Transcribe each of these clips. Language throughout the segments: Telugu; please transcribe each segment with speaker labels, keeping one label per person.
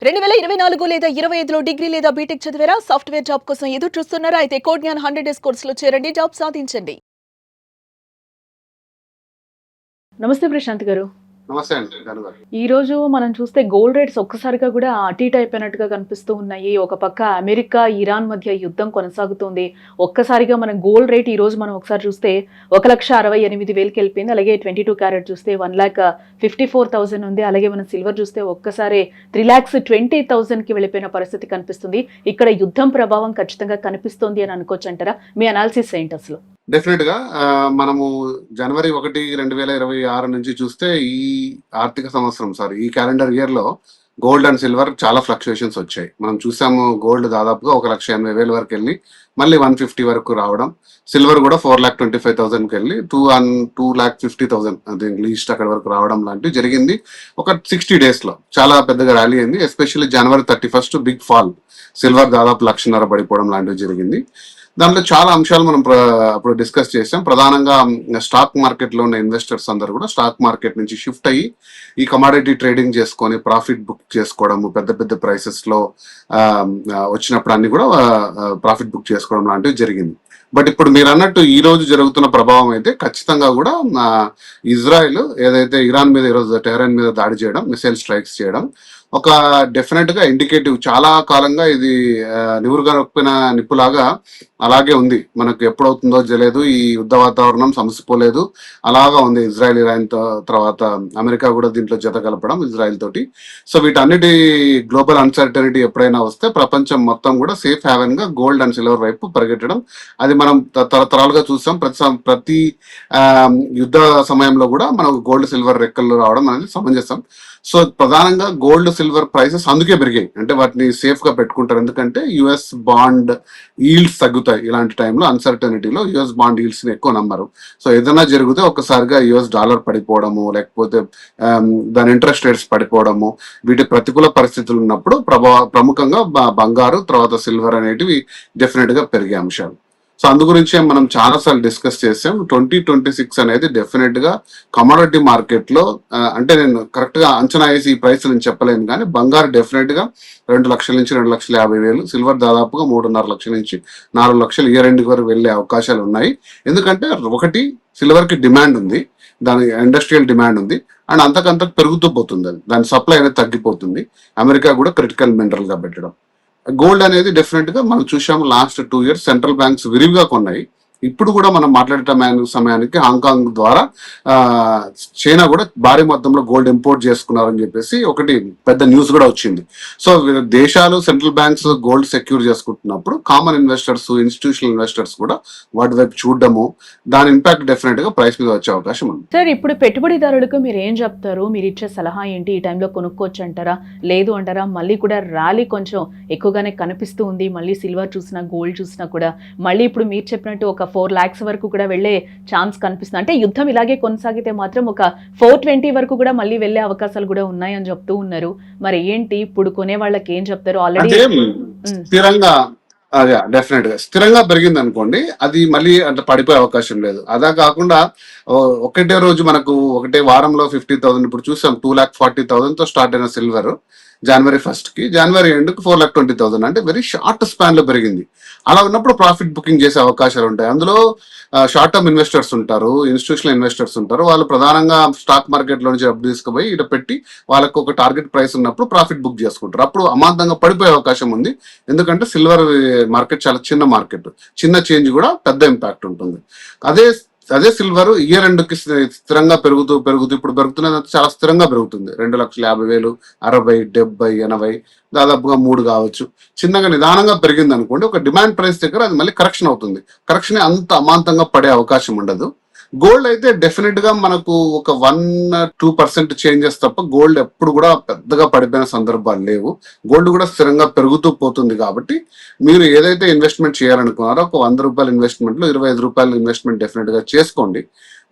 Speaker 1: 2024 లేదా 25లో డిగ్రీ లేదా బీటెక్ చదివారా? సాఫ్ట్‌వేర్ జాబ్ కోసం ఎదురు చూస్తున్నారా? అయితే కోడ్ జ్ఞాన్ 100 డేస్ కోర్సులో చేరండి. జాబ్ సాధించండి. నమస్తే ప్రశాంత్ గారు.
Speaker 2: నమస్తే అండి గారు.
Speaker 1: ఈ రోజు మనం చూస్తే గోల్డ్ రేట్స్ ఒక్కసారిగా కూడా అటు ఇటు అయిపోయినట్టుగా కనిపిస్తూ ఉన్నాయి. ఒక పక్క అమెరికా, ఇరాన్ మధ్య యుద్ధం కొనసాగుతుంది. ఒక్కసారిగా మనం గోల్డ్ రేట్ ఈ రోజు మనం ఒకసారి చూస్తే 1,68,000కి వెళ్ళిపోయింది. అలాగే 22 క్యారెట్ చూస్తే 1,54,000 ఉంది. అలాగే మనం సిల్వర్ చూస్తే ఒక్కసారి 3,20,000కి వెళ్ళిపోయిన పరిస్థితి కనిపిస్తుంది. ఇక్కడ యుద్ధం ప్రభావం ఖచ్చితంగా కనిపిస్తుంది అని అనుకోవచ్చు అంటారా? మీ అనాలిసిస్ ఏంటి అసలు?
Speaker 2: డెఫినెట్ గా మనము జనవరి 1, 2026 నుంచి చూస్తే ఈ ఆర్థిక సంవత్సరం ఈ క్యాలెండర్ ఇయర్ లో గోల్డ్ అండ్ సిల్వర్ చాలా ఫ్లక్చుయేషన్స్ వచ్చాయి. మనం చూసాము గోల్డ్ దాదాపుగా 1,80,000 వరకు వెళ్ళి మళ్ళీ 150 వరకు రావడం, సిల్వర్ కూడా 4,25,000కి వెళ్ళి 2,50,000 అది లీస్ట్ అక్కడ వరకు రావడం లాంటివి జరిగింది. ఒక 60 days లో చాలా పెద్దగా ర్యాలీ అయింది. ఎస్పెషల్లీ జనవరి 31 బిగ్ ఫాల్, సిల్వర్ దాదాపు 1,50,000 పడిపోవడం లాంటివి జరిగింది. దాంట్లో చాలా అంశాలు మనం అప్పుడు డిస్కస్ చేసాం. ప్రధానంగా స్టాక్ మార్కెట్ లో ఉన్న ఇన్వెస్టర్స్ అందరూ కూడా స్టాక్ మార్కెట్ నుంచి షిఫ్ట్ అయ్యి ఈ కమాడిటీ ట్రేడింగ్ చేసుకొని ప్రాఫిట్ బుక్ చేసుకోవడం, పెద్ద పెద్ద ప్రైసెస్ లో వచ్చినప్పుడు అన్ని కూడా ప్రాఫిట్ బుక్ చేసుకోవడం లాంటివి జరిగింది. బట్ ఇప్పుడు మీరు అన్నట్టు ఈ రోజు జరుగుతున్న ప్రభావం అయితే ఖచ్చితంగా కూడా ఇజ్రాయెల్ ఏదైతే ఇరాన్ మీద ఈరోజు టెహరాన్ మీద దాడి చేయడం, మిసైల్ స్ట్రైక్స్ చేయడం ఒక డెఫినెట్ గా ఇండికేటివ్. చాలా కాలంగా ఇది నివురుగా నొప్పిన నిప్పులాగా అలాగే ఉంది. మనకు ఎప్పుడవుతుందో తెలియదు. ఈ యుద్ధ వాతావరణం సమసిపోలేదు, అలాగా ఉంది. ఇజ్రాయెల్ ఇరాన్ తర్వాత అమెరికా కూడా దీంట్లో జత కలపడం ఇజ్రాయెల్ తోటి. సో వీటన్నిటి గ్లోబల్ అన్సర్టనిటీ ఎప్పుడైనా వస్తే ప్రపంచం మొత్తం కూడా సేఫ్ హ్యావెన్ గా గోల్డ్ అండ్ సిల్వర్ వైపు పరిగెట్టడం, అది మనం తరతరాలుగా చూసాం. ప్రతి యుద్ధ సమయంలో కూడా మనకు గోల్డ్ సిల్వర్ రెక్కలు రావడం అనేది సమంజసం. సో ప్రధానంగా గోల్డ్ సిల్వర్ ప్రైసెస్ అందుకే పెరిగాయి. అంటే వాటిని సేఫ్ గా పెట్టుకుంటారు, ఎందుకంటే యుఎస్ బాండ్ ఈల్డ్స్ తగ్గుతాయి. ఇలాంటి టైంలో అన్సర్టనిటీలో యుఎస్ బాండ్ ఈల్డ్స్ ని ఎక్కువ నమ్మరు. సో ఏదైనా జరిగితే ఒక్కసారిగా యుఎస్ డాలర్ పడిపోవడము, లేకపోతే దాని ఇంట్రెస్ట్ రేట్స్ పడిపోవడము, వీటి ప్రతికూల పరిస్థితులు ఉన్నప్పుడు ప్రముఖంగా బంగారు తర్వాత సిల్వర్ అనేటివి డెఫినెట్ గా పెరిగే అంశాలు. సో అందు గురించే మనం చాలా సార్లు డిస్కస్ చేసాం. 2026 అనేది డెఫినెట్ గా కమోడిటీ మార్కెట్ లో, అంటే నేను కరెక్ట్ గా అంచనా వేసి ఈ ప్రైస్ నేను చెప్పలేను, కానీ బంగారు డెఫినెట్ గా 2 లక్షల నుంచి 2,50,000, సిల్వర్ దాదాపుగా 3.5 లక్షల నుంచి 4 లక్షలు ఇయర్ ఎండ్ వరకు వెళ్లే అవకాశాలు ఉన్నాయి. ఎందుకంటే ఒకటి, సిల్వర్ కి డిమాండ్ ఉంది, దాని ఇండస్ట్రియల్ డిమాండ్ ఉంది, అండ్ అంతకంతకు పెరుగుతూ పోతుంది. దాని సప్లై అనేది తగ్గిపోతుంది. అమెరికా కూడా క్రిటికల్ మినరల్ గా పెట్టడం. గోల్డ్ అనేది డెఫినెట్ గా మనం చూసాము లాస్ట్ 2 years సెంట్రల్ బ్యాంక్స్ విరివిగా కొన్నాయి. ఇప్పుడు కూడా మనం మాట్లాడే సమయానికి హాంకాంగ్ ద్వారా చైనా కూడా భారీ మొత్తంలో గోల్డ్ ఇంపోర్ట్ చేసుకున్నారని చెప్పేసి ఒకటి పెద్ద న్యూస్ కూడా వచ్చింది. సో దేశాలు సెంట్రల్ బ్యాంక్స్ గోల్డ్ సెక్యూర్ చేసుకుంటున్నప్పుడు కామన్ ఇన్వెస్టర్స్, ఇన్స్టిట్యూషనల్ ఇన్వెస్టర్స్ కూడా వాటి వైపు చూడడము, దాని ఇంపాక్ట్ డెఫినెట్ గా ప్రైస్ మీద వచ్చే అవకాశం ఉంది.
Speaker 1: సార్, ఇప్పుడు పెట్టుబడిదారులకు మీరు ఏం చెప్తారు? మీరు ఇచ్చే సలహా ఏంటి? ఈ టైంలో కొనుక్కోవచ్చు అంటారా, లేదు అంటారా? మళ్ళీ కూడా ర్యాలీ కొంచెం ఎక్కువగానే కనిపిస్తూ ఉంది. మళ్ళీ సిల్వర్ చూసినా, గోల్డ్ చూసినా కూడా మళ్ళీ ఇప్పుడు మీరు చెప్పినట్టు ఒక 4 lakhs వరకు కూడా వెళ్లే ఛాన్స్ కనిపిస్తుంది. అంటే యుద్ధం ఇలాగే కొనసాగితే మాత్రం ఒక 420 వరకు కూడా మళ్ళీ వెళ్లే అవకాశాలు కూడా ఉన్నాయని చెప్తూ ఉన్నారు. మరి ఏంటి ఇప్పుడు కొనే వాళ్ళకి ఏం చెప్తారు? ఆల్రెడీ
Speaker 2: స్థిరంగా డెఫినెట్ గా స్థిరంగా పెరిగింది అనుకోండి, అది మళ్ళీ అంటే పడిపోయే అవకాశం లేదు. అదా కాకుండా ఒకటే రోజు మనకు ఒకటే వారంలో 50,000, ఇప్పుడు చూసాం 2,40,000 తో స్టార్ట్ అయిన సిల్వర్ జనవరి 1 కి జనవరి ఎండ్ కు 4,20,000, అంటే వెరీ షార్ట్ స్పాన్ లో పెరిగింది. అలా ఉన్నప్పుడు ప్రాఫిట్ బుకింగ్ చేసే అవకాశాలు ఉంటాయి. అందులో షార్ట్ టర్మ్ ఇన్వెస్టర్స్ ఉంటారు, ఇన్స్టిట్యూషనల్ ఇన్వెస్టర్స్ ఉంటారు. వాళ్ళు ప్రధానంగా స్టాక్ మార్కెట్ లో నుంచి డబ్బు తీసుకుపోయి ఇట పెట్టి వాళ్ళకు ఒక టార్గెట్ ప్రైస్ ఉన్నప్పుడు ప్రాఫిట్ బుక్ చేసుకుంటారు. అప్పుడు అమాంతంగా పడిపోయే అవకాశం ఉంది. ఎందుకంటే సిల్వర్ మార్కెట్ చాలా చిన్న మార్కెట్, చిన్న చేంజ్ కూడా పెద్ద ఇంపాక్ట్ ఉంటుంది. అదే సిల్వర్ ఇయర్ ఎండ్ కి స్థిరంగా పెరుగుతూ ఇప్పుడు పెరుగుతున్నది చాలా స్థిరంగా పెరుగుతుంది. 2,50,000, 60, 70, 80, దాదాపుగా 3 కావచ్చు. చిన్నగా నిదానంగా పెరిగింది అనుకోండి, ఒక డిమాండ్ ప్రైస్ దగ్గర అది మళ్ళీ కరెక్షన్ అవుతుంది. కరెక్షన్ అంత అమాంతంగా పడే అవకాశం ఉండదు. గోల్డ్ అయితే డెఫినెట్ గా మనకు ఒక 1-2% చేంజెస్ తప్ప గోల్డ్ ఎప్పుడు కూడా పెద్దగా పడిపోయిన సందర్భాలు లేవు. గోల్డ్ కూడా స్థిరంగా పెరుగుతూ పోతుంది. కాబట్టి మీరు ఏదైతే ఇన్వెస్ట్మెంట్ చేయాలనుకున్నారో ఒక 100 రూపాయల ఇన్వెస్ట్మెంట్ లో 25 రూపాయల ఇన్వెస్ట్మెంట్ డెఫినెట్ గా చేసుకోండి.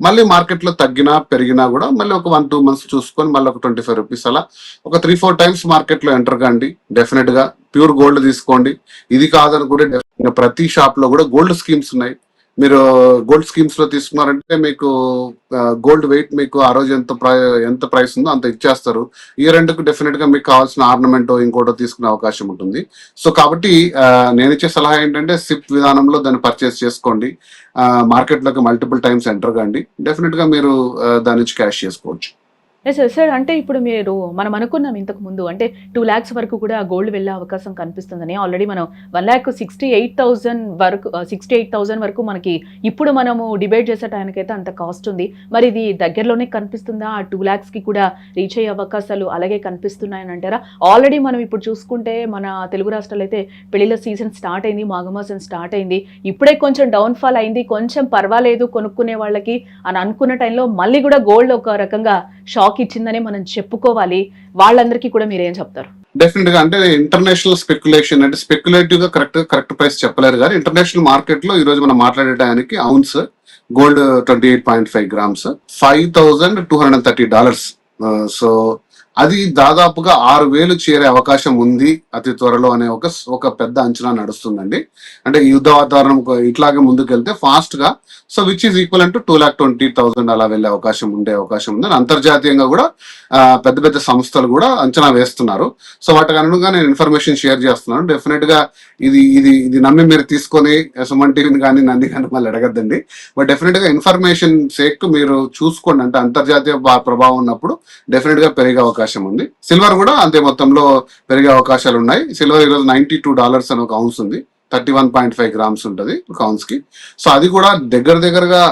Speaker 2: మళ్ళీ మార్కెట్ లో తగ్గినా పెరిగినా కూడా మళ్ళీ ఒక 1-2 months చూసుకొని మళ్ళీ ఒక 25 రూపీస్ అలా ఒక 3-4 times మార్కెట్ లో ఎంటర్ కండి. డెఫినెట్ గా ప్యూర్ గోల్డ్ తీసుకోండి. ఇది కాదనుకుంటే ప్రతి షాప్ లో కూడా గోల్డ్ స్కీమ్స్ ఉన్నాయి. మీరు గోల్డ్ స్కీమ్స్ లో తీసుకున్నారంటే మీకు గోల్డ్ వెయిట్ మీకు ఆ రోజు ఎంత ప్రైస్ ఉందో అంత ఇచ్చేస్తారు. ఇయర్ ఎండ్ కు డెఫినెట్ గా మీకు కావాల్సిన ఆర్నమెంట్ ఇంకోటో తీసుకునే అవకాశం ఉంటుంది. సో కాబట్టి నేను ఇచ్చే సలహా ఏంటంటే సిప్ విధానంలో దాన్ని పర్చేస్ చేసుకోండి. మార్కెట్ లోకి మల్టిపుల్ టైమ్స్ ఎంటర్ కండి, డెఫినెట్ గా మీరు దాని నుంచి క్యాష్ చేసుకోవచ్చు.
Speaker 1: Yes sir. సార్ అంటే ఇప్పుడు మనం అనుకున్నాం ఇంతకు ముందు అంటే 2 lakhs వరకు కూడా గోల్డ్ వెళ్ళే అవకాశం కనిపిస్తుందని. ఆల్రెడీ మనం 1,68,000 వరకు 68,000 వరకు మనకి ఇప్పుడు మనము డిబేట్ చేసే టైంకైతే అంత కాస్ట్ ఉంది. మరి ఇది దగ్గరలోనే కనిపిస్తుందా? ఆ 2 lakhsకి కూడా రీచ్ అయ్యే అవకాశాలు అలాగే కనిపిస్తున్నాయని అంటారా? ఆల్రెడీ మనం ఇప్పుడు చూసుకుంటే మన తెలుగు రాష్ట్రాలు అయితే పెళ్లిళ్ళ సీజన్ స్టార్ట్ అయింది, మాఘమాసం స్టార్ట్ అయింది. ఇప్పుడే కొంచెం డౌన్ఫాల్ అయింది, కొంచెం పర్వాలేదు కొనుక్కునే వాళ్ళకి అని అనుకున్న టైంలో మళ్ళీ కూడా గోల్డ్ ఒక రకంగా షాక్ ఇచ్చిందని మనం చెప్పుకోవాలి. వాళ్ళందరికీ కూడా మీరేం చెప్తారు?
Speaker 2: డెఫినెట్ గా అంటే ఇంటర్నేషనల్ స్పెక్యులేషన్ అంటే స్పెక్యులేటివ్ గా కరెక్ట్ ప్రైస్ చెప్పలేరు, కానీ ఇంటర్నేషనల్ మార్కెట్ లో ఈ రోజు మనం మాట్లాడడానికి అవున్స్ గోల్డ్ 28.5 grams $5,230. సో అది దాదాపుగా 6,000 చేరే అవకాశం ఉంది అతి త్వరలో అనే ఒక పెద్ద అంచనా నడుస్తుందండి. అంటే ఈ యుద్ధ వాతావరణం ఇట్లాగే ముందుకెళ్తే ఫాస్ట్ గా so which is equal to 2,20,000 అలా వెళ్ళే అవకాశం ఉందని అంతర్జాతీయంగా కూడా పెద్ద పెద్ద సంస్థలు కూడా అంచనా వేస్తున్నారు. సో వాటికి అనుగుణంగా నేను ఇన్ఫర్మేషన్ షేర్ చేస్తున్నాను. డెఫినెట్ గా ఇది నమ్మి మీరు తీసుకొని సుమన్ టీవీని కానీ నన్ను కానీ మళ్ళీ అడగద్దండి. బట్ డెఫినెట్ గా ఇన్ఫర్మేషన్ సేక్ మీరు చూసుకోండి. అంటే అంతర్జాతీయ ప్రభావం ఉన్నప్పుడు డెఫినెట్ గా పెరిగే అవకాశం ఉంది. సిల్వర్ కూడా అంతే మొత్తంలో పెరిగే అవకాశాలు ఉన్నాయి. సిల్వర్ ఈరోజు $92 అని ఒక ఔన్స్ ఉంది, 31.5 grams ఉంటుంది ఒక ఔన్స్ కి. సో అది కూడా దగ్గరగా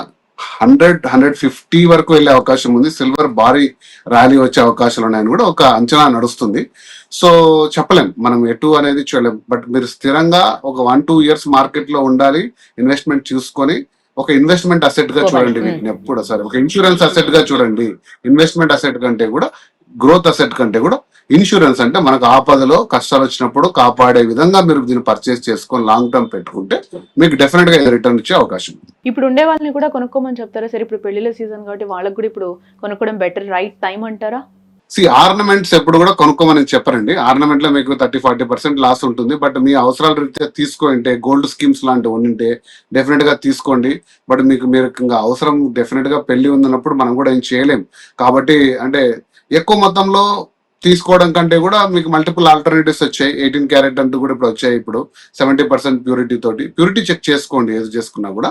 Speaker 2: 100-150 వరకు వెళ్ళే అవకాశం ఉంది. సిల్వర్ భారీ ర్యాలీ వచ్చే అవకాశాలు ఉన్నాయని కూడా ఒక అంచనా నడుస్తుంది. సో చెప్పలేం మనం ఎటు అనేది చూడలేం. బట్ మీరు స్థిరంగా ఒక 1-2 years మార్కెట్ లో ఉండాలి, ఇన్వెస్ట్మెంట్ చూసుకొని ఒక ఇన్వెస్ట్మెంట్ అసెట్ గా చూడండి వీటిని ఎప్పుడు సరే. ఒక ఇన్సూరెన్స్ అసెట్ గా చూడండి. ఇన్వెస్ట్మెంట్ అసెట్ కంటే కూడా, గ్రోత్ అసెట్ కంటే కూడా ఇన్సూరెన్స్ అంటే మనకు ఆపదలో కష్టాలు వచ్చినప్పుడు కాపాడే విధంగా మీరు దీన్ని పర్చేస్ చేసుకొని లాంగ్ టర్మ్ పెట్టుకుంటే మీకు డెఫినెట్ గా రిటర్న్ ఇచ్చే అవకాశం ఉంది.
Speaker 1: ఇప్పుడు ఉండే వాళ్ళని కూడా కొనుక్కోమని చెప్తారా? సరే ఇప్పుడు పెళ్లిళ్ళ సీజన్ కాబట్టి వాళ్ళకి కూడా ఇప్పుడు కొనుక్కోవడం బెటర్ రైట్ టైం అంటారా?
Speaker 2: ఆర్నమెంట్స్ ఎప్పుడు కూడా కొనుక్కోమని చెప్పరండి. ఆర్నమెంట్ లో మీకు 30-40% లాస్ ఉంటుంది. బట్ మీ అవసరాల రీత్యా తీసుకోంటే గోల్డ్ స్కీమ్స్ లాంటివి ఉంటే డెఫినెట్ గా తీసుకోండి. బట్ మీరు ఇంకా అవసరం డెఫినెట్ గా పెళ్లి ఉందన్నప్పుడు మనం కూడా ఏం చేయలేం. కాబట్టి అంటే ఎక్కువ మొత్తంలో తీసుకోవడం కంటే కూడా మీకు మల్టిపుల్ ఆల్టర్నేటివ్స్ వచ్చాయి. 18 క్యారెట్ అంటూ కూడా ఇప్పుడు వచ్చాయి. ఇప్పుడు 70% ప్యూరిటీ తోటి ప్యూరిటీ చెక్ చేసుకోండి ఏది చేసుకున్నా కూడా.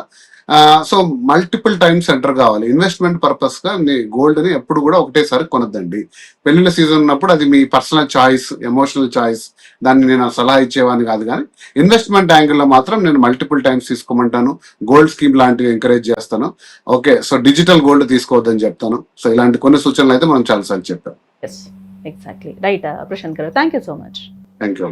Speaker 2: సో మల్టిపుల్ టైమ్స్ ఎంటర్ కావాలి. ఇన్వెస్ట్మెంట్ పర్పస్ గా గోల్డ్ ని ఎప్పుడు కూడా ఒకటేసారి కొనద్దండి. పెళ్లిళ్ళ సీజన్ ఉన్నప్పుడు అది మీ పర్సనల్ చాయిస్, ఎమోషనల్ చాయిస్, దాన్ని నేను సలహా ఇచ్చేవాడిని కాదు. కానీ ఇన్వెస్ట్మెంట్ యాంగిల్ లో మాత్రం నేను మల్టిపుల్ టైమ్స్ తీసుకోమంటాను. గోల్డ్ స్కీమ్ లాంటివి ఎంకరేజ్ చేస్తాను. ఓకే, సో డిజిటల్ గోల్డ్ తీసుకోవద్దని చెప్తాను. సో ఇలాంటి కొన్ని సూచనలు అయితే మనం చాలాసార్లు చెప్పాం.
Speaker 1: ఎగ్జాక్ట్లీ రైట్ ప్రశాంత్ గారు, thank you so much.
Speaker 2: Thank you.